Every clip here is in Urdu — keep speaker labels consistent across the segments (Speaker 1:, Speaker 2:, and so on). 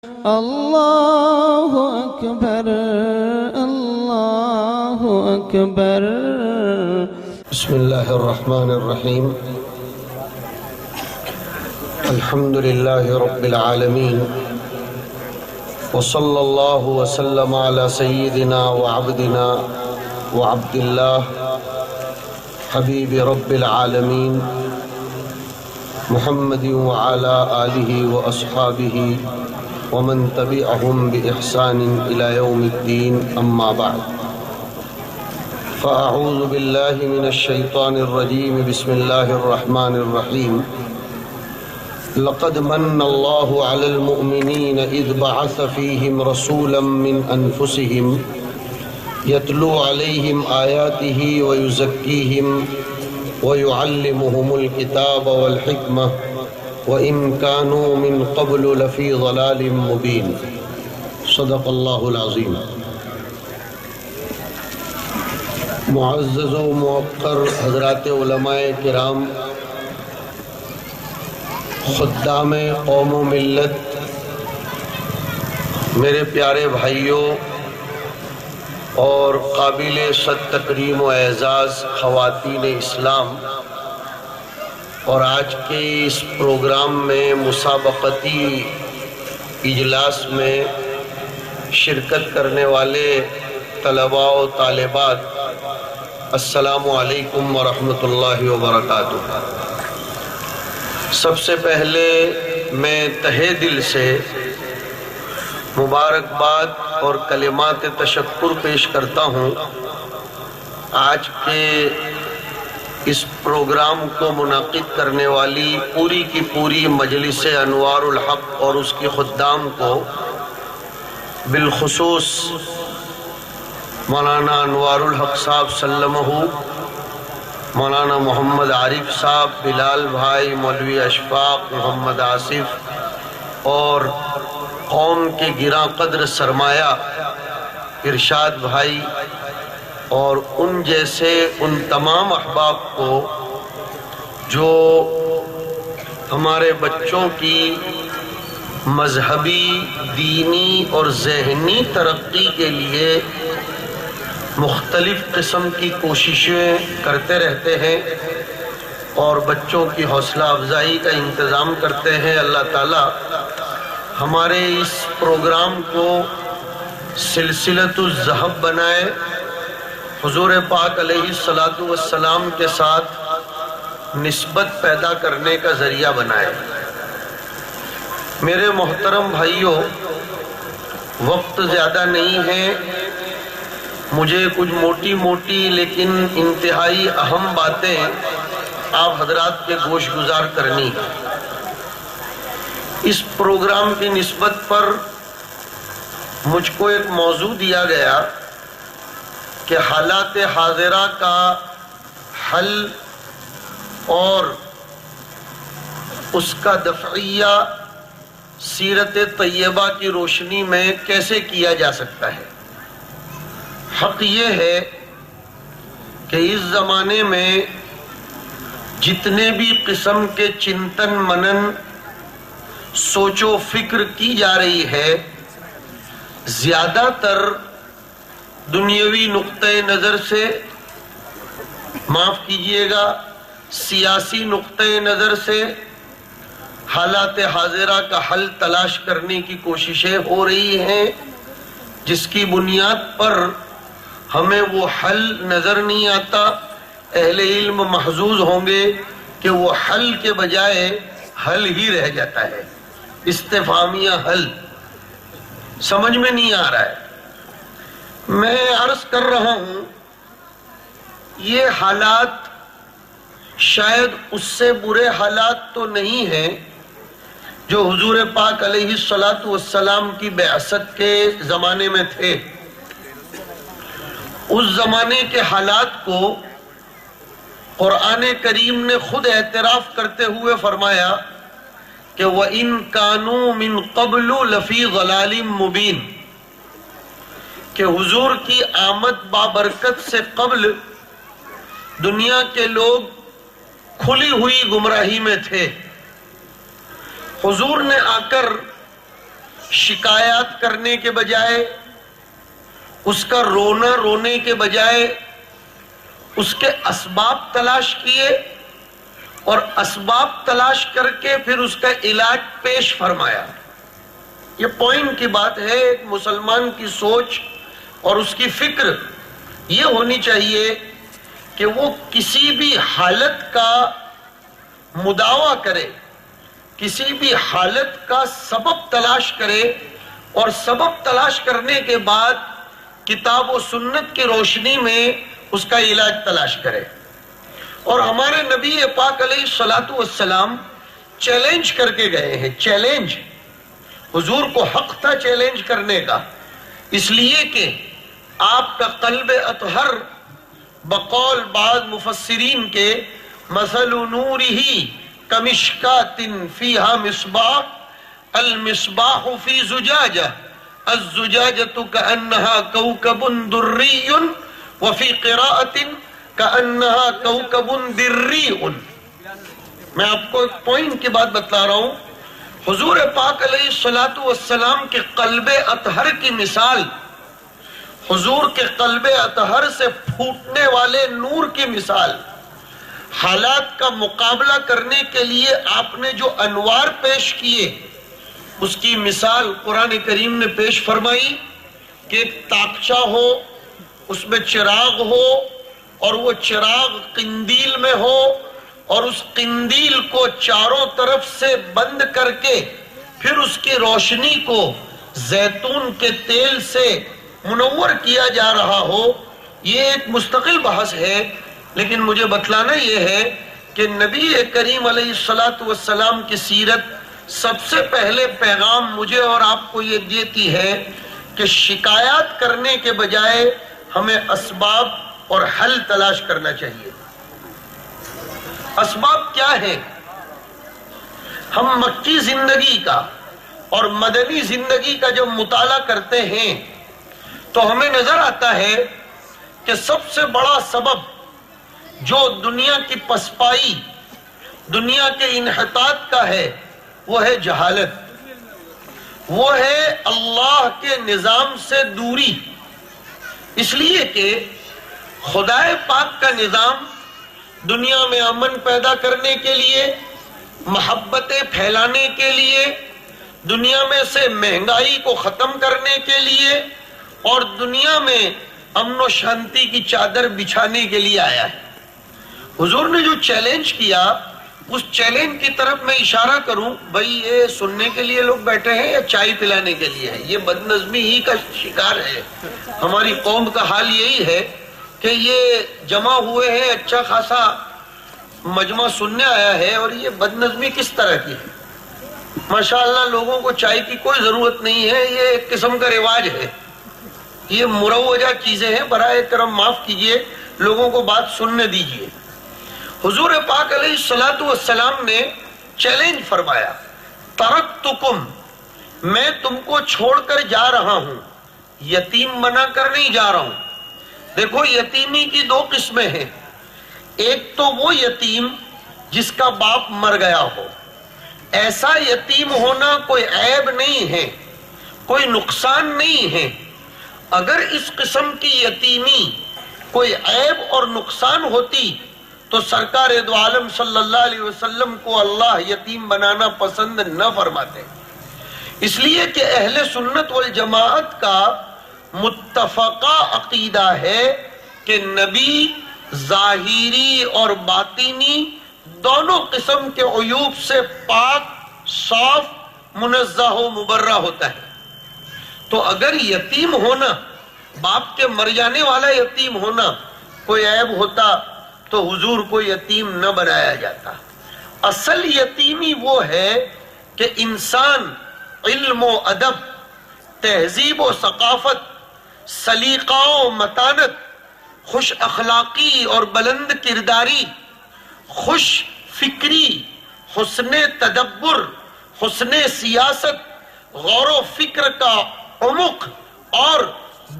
Speaker 1: اللہ اکبر اللہ اکبر۔
Speaker 2: بسم اللہ الرحمن الرحیم۔ الحمد للہ رب العالمین، وصلی اللہ وسلم علی سیدنا وعبدنا وعبد اللہ حبیب رب العالمین محمد وعلی آلہ واصحابہ ومن تبعهم بإحسان إلى يوم الدين، أما بعد فأعوذ بالله من الشيطان الرجيم، بسم الله الرحمن الرحيم۔ لقد من الله على المؤمنين إذ بعث فيهم رسولا من أنفسهم يتلو عليهم آياته ويزكيهم ويعلمهم الكتاب والحكمة وَإِن كَانُوا مِن قَبْلُ لَفِي ضَلَالٍ مُبِينٍ۔ صدق اللہ العظیم۔ معزز و موقر حضرات علماء کرام، خدام قوم و ملت، میرے پیارے بھائیوں اور قابل صد تکریم و اعزاز خواتین اسلام، اور آج کے اس پروگرام میں مسابقتی اجلاس میں شرکت کرنے والے طلباء و طالبات، السلام علیکم ورحمۃ اللہ وبرکاتہ۔ سب سے پہلے میں تہہ دل سے مبارکباد اور کلمات تشکر پیش کرتا ہوں۔ آج کے اس پروگرام کو منعقد کرنے والی پوری کی پوری مجلس انوار الحق اور اس کی خدام کو، بالخصوص مولانا انوار الحق صاحب سلمہ، مولانا محمد عارف صاحب، بلال بھائی، مولوی اشفاق، محمد آصف اور قوم کے گراں قدر سرمایہ ارشاد بھائی اور ان جیسے ان تمام احباب کو جو ہمارے بچوں کی مذہبی، دینی اور ذہنی ترقی کے لیے مختلف قسم کی کوششیں کرتے رہتے ہیں اور بچوں کی حوصلہ افزائی کا انتظام کرتے ہیں۔ اللہ تعالی ہمارے اس پروگرام کو سلسلۃ الذہب بنائے، حضور پاک علیہ السلام کے ساتھ نسبت پیدا کرنے کا ذریعہ بنائے۔ میرے محترم بھائیوں، وقت زیادہ نہیں ہے، مجھے کچھ موٹی موٹی لیکن انتہائی اہم باتیں آپ حضرات کے گوش گزار کرنی ہے۔ اس پروگرام کی نسبت پر مجھ کو ایک موضوع دیا گیا کہ حالات حاضرہ کا حل اور اس کا دفعیہ سیرت طیبہ کی روشنی میں کیسے کیا جا سکتا ہے۔ حق یہ ہے کہ اس زمانے میں جتنے بھی قسم کے چنتن منن، سوچ و فکر کی جا رہی ہے، زیادہ تر دنیاوی نقطہ نظر سے، معاف کیجئے گا سیاسی نقطہ نظر سے حالات حاضرہ کا حل تلاش کرنے کی کوششیں ہو رہی ہیں، جس کی بنیاد پر ہمیں وہ حل نظر نہیں آتا۔ اہل علم محظوظ ہوں گے کہ وہ حل کے بجائے حل ہی رہ جاتا ہے، استفہامیہ حل سمجھ میں نہیں آ رہا ہے۔ میں عرض کر رہا ہوں، یہ حالات شاید اس سے برے حالات تو نہیں ہیں جو حضور پاک علیہ السلام کی بعثت کے زمانے میں تھے۔ اس زمانے کے حالات کو قرآن کریم نے خود اعتراف کرتے ہوئے فرمایا کہ وَإِن كَانُوا مِن قَبْلُ لَفِي ضَلَالٍ مُبِينٍ، کہ حضور کی آمد بابرکت سے قبل دنیا کے لوگ کھلی ہوئی گمراہی میں تھے۔ حضور نے آ کر شکایات کرنے کے بجائے، اس کا رونا رونے کے بجائے اس کے اسباب تلاش کیے، اور اسباب تلاش کر کے پھر اس کا علاج پیش فرمایا۔ یہ پوائنٹ کی بات ہے۔ ایک مسلمان کی سوچ اور اس کی فکر یہ ہونی چاہیے کہ وہ کسی بھی حالت کا مداوع کرے، کسی بھی حالت کا سبب تلاش کرے، اور سبب تلاش کرنے کے بعد کتاب و سنت کی روشنی میں اس کا علاج تلاش کرے۔ اور ہمارے نبی پاک علیہ الصلوۃ والسلام چیلنج کر کے گئے ہیں۔ چیلنج، حضور کو حق تھا چیلنج کرنے کا، اس لیے کہ آپ کا قلب اطہر بقول بعض مفسرین کے مثل نورہ کمشکات فیہا مصباح المصباح فی زجاجہ الزجاجۃ کأنہا کوکب دری وفی قراءۃ کأنہا کوکب دری۔ میں آپ کو ایک پوائنٹ کی بات بتلا رہا ہوں۔ حضور پاک علیہ الصلوۃ والسلام کے قلب اطہر کی مثال، حضور کے قلب اطہر سے پھوٹنے والے نور کی مثال، حالات کا مقابلہ کرنے کے لیے آپ نے جو انوار پیش کیے، اس کی مثال قرآن کریم نے پیش فرمائی کہ ایک تاقچہ ہو، اس میں چراغ ہو، اور وہ چراغ قندیل میں ہو، اور اس قندیل کو چاروں طرف سے بند کر کے پھر اس کی روشنی کو زیتون کے تیل سے منور کیا جا رہا ہو۔ یہ ایک مستقل بحث ہے، لیکن مجھے بتلانا یہ ہے کہ نبی کریم علیہ الصلوۃ والسلام کی سیرت سب سے پہلے پیغام مجھے اور آپ کو یہ دیتی ہے کہ شکایات کرنے کے بجائے ہمیں اسباب اور حل تلاش کرنا چاہیے۔ اسباب کیا ہیں؟ ہم مکی زندگی کا اور مدنی زندگی کا جب مطالعہ کرتے ہیں تو ہمیں نظر آتا ہے کہ سب سے بڑا سبب جو دنیا کی پسپائی، دنیا کے انحطاط کا ہے، وہ ہے جہالت، وہ ہے اللہ کے نظام سے دوری۔ اس لیے کہ خدا پاک کا نظام دنیا میں امن پیدا کرنے کے لیے، محبتیں پھیلانے کے لیے، دنیا میں سے مہنگائی کو ختم کرنے کے لیے، اور دنیا میں امن و شانتی کی چادر بچھانے کے لیے آیا ہے۔ حضور نے جو چیلنج کیا، اس چیلنج کی طرف میں اشارہ کروں، بھائی یہ سننے کے لیے لوگ بیٹھے ہیں یا چائے پلانے کے لیے ہے؟ یہ بدنظمی ہی کا شکار ہے۔ ہماری قوم کا حال یہی ہے کہ یہ جمع ہوئے ہیں، اچھا خاصا مجمع سننے آیا ہے، اور یہ بدنظمی کس طرح کی ہے؟ ماشاءاللہ لوگوں کو چائے کی کوئی ضرورت نہیں ہے، یہ ایک قسم کا رواج ہے، یہ مروجہ چیزیں ہیں۔ برائے کرم معاف کیجئے، لوگوں کو بات سننے دیجئے۔ حضور پاک علیہ الصلوۃ والسلام نے چیلنج فرمایا، ترکتکم، میں تم کو چھوڑ کر جا رہا ہوں، یتیم بنا کر نہیں جا رہا ہوں۔ دیکھو یتیمی کی دو قسمیں ہیں، ایک تو وہ یتیم جس کا باپ مر گیا ہو، ایسا یتیم ہونا کوئی عیب نہیں ہے، کوئی نقصان نہیں ہے۔ اگر اس قسم کی یتیمی کوئی عیب اور نقصان ہوتی تو سرکار دو عالم صلی اللہ علیہ وسلم کو اللہ یتیم بنانا پسند نہ فرماتے۔ اس لیے کہ اہل سنت والجماعت کا متفقہ عقیدہ ہے کہ نبی ظاہری اور باطنی دونوں قسم کے عیوب سے پاک، صاف، منزہ و مبرہ ہوتا ہے۔ تو اگر یتیم ہونا، باپ کے مر جانے والا یتیم ہونا کوئی عیب ہوتا تو حضور کو یتیم نہ بنایا جاتا۔ اصل یتیمی وہ ہے کہ انسان علم و ادب، تہذیب و ثقافت، سلیقہ و متانت، خوش اخلاقی اور بلند کرداری، خوش فکری، حسن تدبر، حسن سیاست، غور و فکر کا عمق اور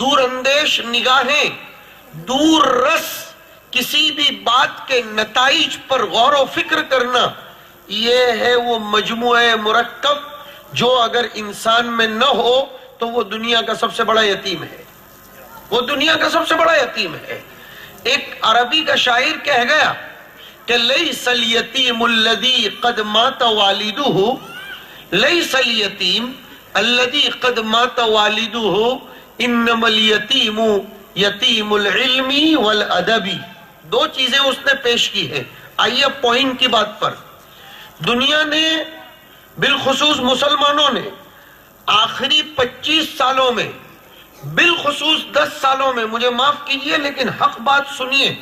Speaker 2: دور اندیش نگاہیں، دور رس کسی بھی بات کے نتائج پر غور و فکر کرنا، یہ ہے وہ مجموعہ مرکب جو اگر انسان میں نہ ہو تو وہ دنیا کا سب سے بڑا یتیم ہے، وہ دنیا کا سب سے بڑا یتیم ہے۔ ایک عربی کا شاعر کہہ گیا کہ لیس الیتیم الذی قد مات والدہ، لیس الیتیم الذی قد مات والدہ انما الیتیم یتیم العلم والادب۔ دو چیزیں اس نے پیش کی ہیں۔ آئیے پوائنٹ کی بات پر، دنیا نے بالخصوص مسلمانوں نے آخری 25 سالوں میں، بالخصوص 10 سالوں میں، مجھے معاف کیجئے لیکن حق بات سنیے،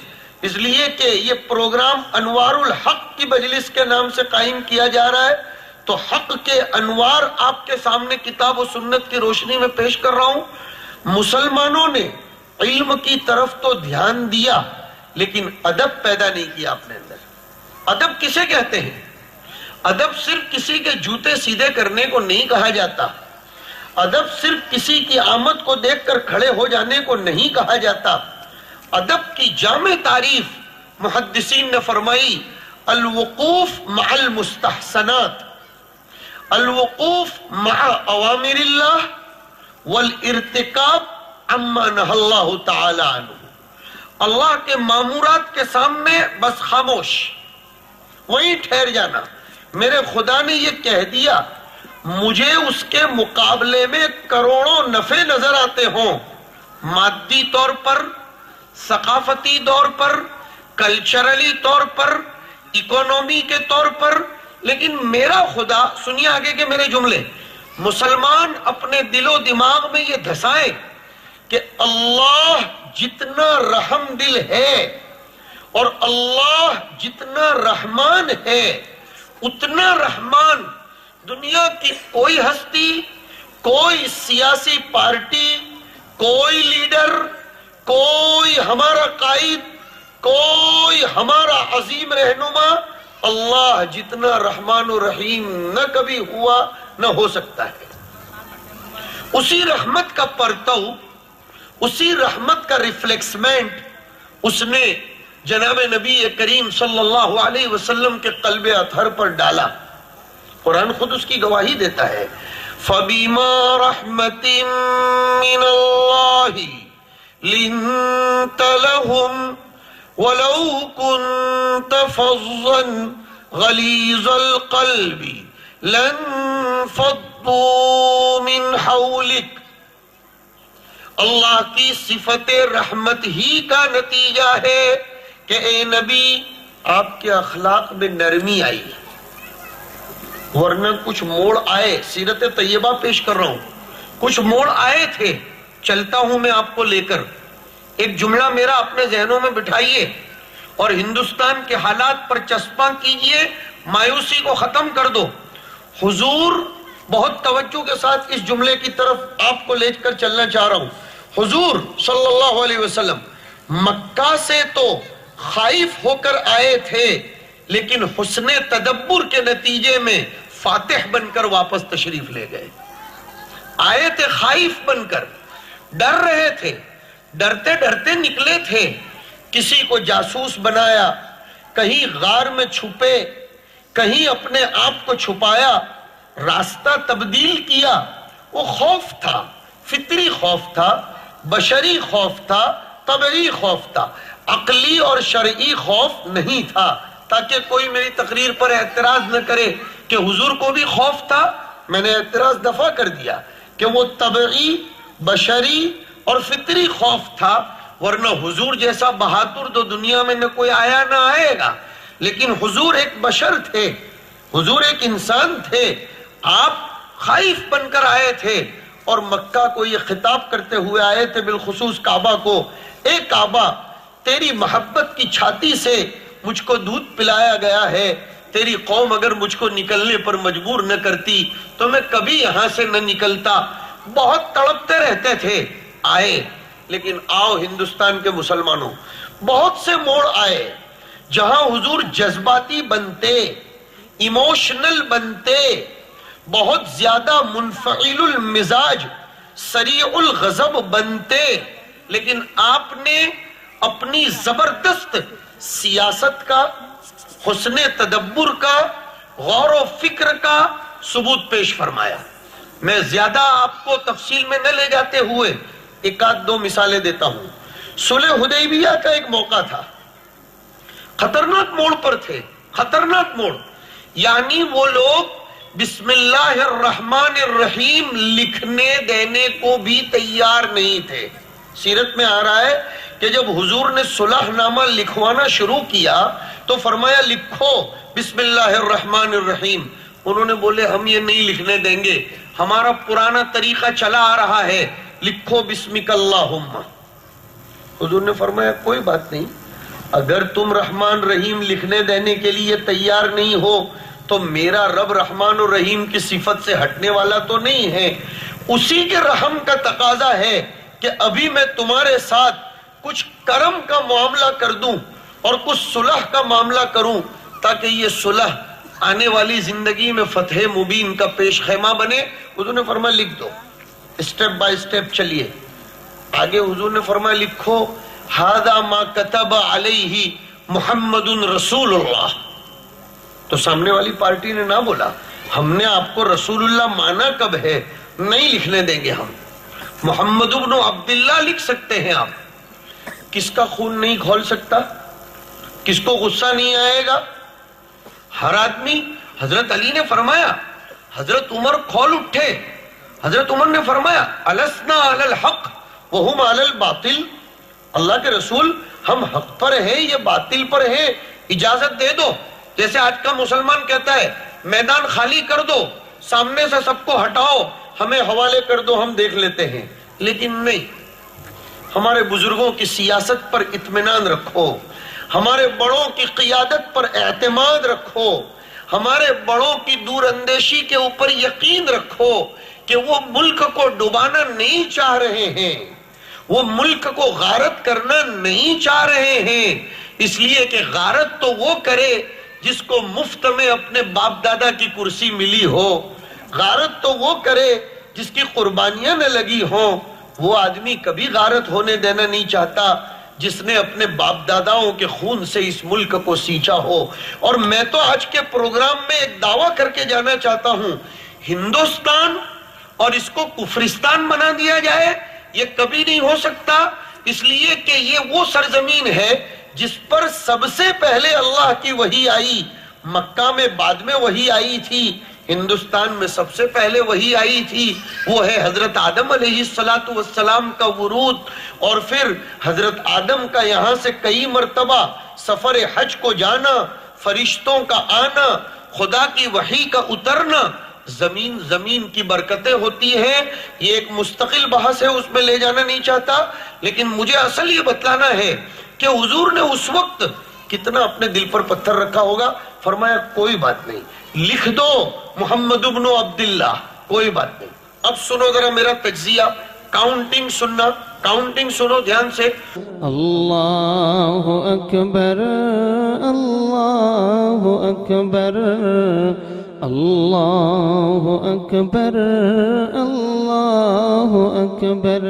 Speaker 2: اس لیے کہ یہ پروگرام انوار الحق کی مجلس کے نام سے قائم کیا جا رہا ہے، تو حق کے انوار آپ کے سامنے کتاب و سنت کی روشنی میں پیش کر رہا ہوں۔ مسلمانوں نے علم کی طرف تو دھیان دیا لیکن ادب پیدا نہیں کیا اپنے اندر۔ ادب کسے کہتے ہیں؟ ادب صرف کسی کے جوتے سیدھے کرنے کو نہیں کہا جاتا، ادب صرف کسی کی آمد کو دیکھ کر کھڑے ہو جانے کو نہیں کہا جاتا۔ ادب کی جامع تعریف محدثین نے فرمائی الوقوف مع المستحسنات، الوقوف مع اوامر اللہ والارتکاب عما نہى اللہ تعالی عنہ۔ اللہ کے مامورات کے سامنے بس خاموش، وہیں ٹھہر جانا۔ میرے خدا نے یہ کہہ دیا، مجھے اس کے مقابلے میں کروڑوں نفع نظر آتے ہوں، مادی طور پر، ثقافتی طور پر، کلچرلی طور پر، اکونومی کے طور پر، لیکن میرا خدا، سنیے آگے کے میرے جملے، مسلمان اپنے دل و دماغ میں یہ دھسائیں کہ اللہ جتنا رحم دل ہے اور اللہ جتنا رحمان ہے، اتنا رحمان دنیا کی کوئی ہستی، کوئی سیاسی پارٹی، کوئی لیڈر، کوئی ہمارا قائد، کوئی ہمارا عظیم رہنما اللہ جتنا رحمان و رحیم نہ کبھی ہوا نہ ہو سکتا ہے۔ اسی رحمت کا پرتو، اسی رحمت کا ریفلیکسمنٹ اس نے جناب نبی کریم صلی اللہ علیہ وسلم کے قلب اطہر پر ڈالا۔ قرآن خود اس کی گواہی دیتا ہے، فَبِمَا رَحْمَةٍ مِّنَ اللَّهِ لِنْتَ لَهُمْ وَلَوْ كُنْتَ فَظًّا غَلِيظَ الْقَلْبِ لَانفَضُّوا مِنْ حَوْلِكَ۔ اللہ کی صفت رحمت ہی کا نتیجہ ہے کہ اے نبی آپ کے اخلاق میں نرمی آئی، ورنہ کچھ موڑ آئے، سیرت طیبہ پیش کر رہا ہوں، کچھ موڑ آئے تھے، چلتا ہوں میں آپ کو لے کر۔ ایک جملہ میرا اپنے ذہنوں میں بٹھائیے اور ہندوستان کے حالات پر چسپاں کیجئے، مایوسی کو ختم کر دو۔ حضور، بہت توجہ کے ساتھ اس جملے کی طرف آپ کو لے کر چلنا چاہ رہا ہوں، حضور صلی اللہ علیہ وسلم مکہ سے تو خائف ہو کر آئے تھے، لیکن حسن تدبر کے نتیجے میں فاتح بن کر واپس تشریف لے گئے۔ آئے تھے خائف بن کر، ڈر رہے تھے، ڈرتے ڈرتے نکلے تھے، کسی کو جاسوس بنایا، کہیں غار میں چھپے، کہیں اپنے آپ کو چھپایا، راستہ تبدیل کیا۔ وہ خوف تھا، فطری خوف تھا، بشری خوف تھا، طبعی خوف تھا، عقلی اور شرعی خوف نہیں تھا، تاکہ کوئی میری تقریر پر اعتراض نہ کرے کہ حضور کو بھی خوف تھا۔ میں نے اعتراض دفع کر دیا کہ وہ طبعی، بشری اور فطری خوف تھا، ورنہ حضور جیسا بہادر تو دنیا میں نہ کوئی آیا نہ آئے گا، لیکن حضور ایک بشر تھے، حضور ایک انسان تھے، آپ خائف بن کر آئے تھے اور مکہ کو یہ خطاب کرتے ہوئے آئے تھے، بالخصوص کعبہ کو، اے کعبہ تیری محبت کی چھاتی سے مجھ کو دودھ پلایا گیا ہے، تیری قوم اگر مجھ کو نکلنے پر مجبور نہ کرتی تو میں کبھی یہاں سے نہ نکلتا۔ بہت تڑپتے رہتے تھے، آئے، لیکن آؤ ہندوستان کے مسلمانوں، بہت سے موڑ آئے جہاں حضور جذباتی بنتے، ایموشنل بنتے، بہت زیادہ منفعل المزاج، سریع الغضب بنتے، لیکن آپ نے اپنی زبردست سیاست کا، حسن تدبر کا، غور و فکر کا ثبوت پیش فرمایا. میں زیادہ آپ کو تفصیل میں نہ لے جاتے ہوئے ایک آدھ دو مثالیں دیتا ہوں. صلح حدیبیہ کا ایک موقع تھا, خطرناک موڑ پر تھے, خطرناک موڑ. یعنی وہ لوگ بسم اللہ الرحمن الرحیم لکھنے دینے کو بھی تیار نہیں تھے. سیرت میں آ رہا ہے کہ جب حضور نے صلح نامہ لکھوانا شروع کیا تو فرمایا لکھو بسم اللہ الرحمن الرحیم. انہوں نے بولے ہم یہ نہیں لکھنے دیں گے, ہمارا پرانا طریقہ چلا آ رہا ہے, لکھو بسمک اللہم. حضور نے فرمایا کوئی بات نہیں, اگر تم رحمان رحیم لکھنے دینے کے لیے تیار نہیں ہو تو میرا رب رحمان اور رحیم کی صفت سے ہٹنے والا تو نہیں ہے. اسی کے رحم کا تقاضا ہے کہ ابھی میں تمہارے ساتھ کچھ کرم کا معاملہ کر دوں اور کچھ صلح کا معاملہ کروں تاکہ یہ صلح آنے والی زندگی میں فتح مبین کا پیش خیمہ بنے. حضور نے فرمایا لکھ دو, اسٹیپ بائی اسٹیپ چلیے. آگے حضور نے فرمایا لکھو ھذا ما کتب علیہ محمد رسول اللہ. تو سامنے والی پارٹی نے نہ بولا ہم نے آپ کو رسول اللہ مانا کب ہے, نہیں لکھنے دیں گے ہم. محمد ابن عبداللہ لکھ سکتے ہیں آپ. کس کا خون نہیں کھول سکتا, کس کو غصہ نہیں آئے گا؟ ہر آدمی. حضرت علی نے فرمایا, حضرت عمر کھول اٹھے, حضرت عمر نے فرمایا السنا علی الحق وہم علی الباطل. اللہ کے رسول ہم حق پر ہیں یہ باطل پر ہیں, اجازت دے دو. جیسے آج کا مسلمان کہتا ہے میدان خالی کر دو, سامنے سے سب کو ہٹاؤ, ہمیں حوالے کر دو, ہم دیکھ لیتے ہیں. لیکن نہیں, ہمارے بزرگوں کی سیاست پر اطمینان رکھو, ہمارے بڑوں کی قیادت پر اعتماد رکھو, ہمارے بڑوں کی دور اندیشی کے اوپر یقین رکھو کہ وہ ملک کو ڈبانا نہیں چاہ رہے ہیں, وہ ملک کو غارت کرنا نہیں چاہ رہے ہیں. اس لیے کہ غارت تو وہ کرے جس کو مفت میں اپنے باپ دادا کی کرسی ملی ہو, غارت تو وہ کرے جس کی قربانیاں نہ لگی ہوں. وہ آدمی کبھی غارت ہونے دینا نہیں چاہتا جس نے اپنے باپ داداؤں کے خون سے اس ملک کو سینچا ہو. اور میں تو آج کے پروگرام میں ایک دعویٰ کر کے جانا چاہتا ہوں, ہندوستان اور اس کو کفرستان بنا دیا جائے یہ کبھی نہیں ہو سکتا. اس لیے کہ یہ وہ سرزمین ہے جس پر سب سے پہلے اللہ کی وحی آئی. مکہ میں بعد میں وحی آئی تھی, ہندوستان میں سب سے پہلے وحی آئی تھی. وہ ہے حضرت آدم علیہ السلام کا ورود, اور پھر حضرت آدم کا یہاں سے کئی مرتبہ سفر حج کو جانا, فرشتوں کا آنا, خدا کی وحی کا اترنا. زمین کی برکتیں ہوتی ہیں. یہ ایک مستقل بحث ہے, اس میں لے جانا نہیں چاہتا, لیکن مجھے اصل یہ بتلانا ہے کہ حضور نے اس وقت کتنا اپنے دل پر پتھر رکھا ہوگا. فرمایا کوئی بات نہیں, لکھ دو محمد ابن عبداللہ, کوئی بات نہیں. اب سنو ذرا میرا تجزیہ, کاؤنٹنگ سننا, کاؤنٹنگ سنو دھیان سے.
Speaker 1: اللہ اکبر اللہ اکبر اللہ اکبر اللہ اکبر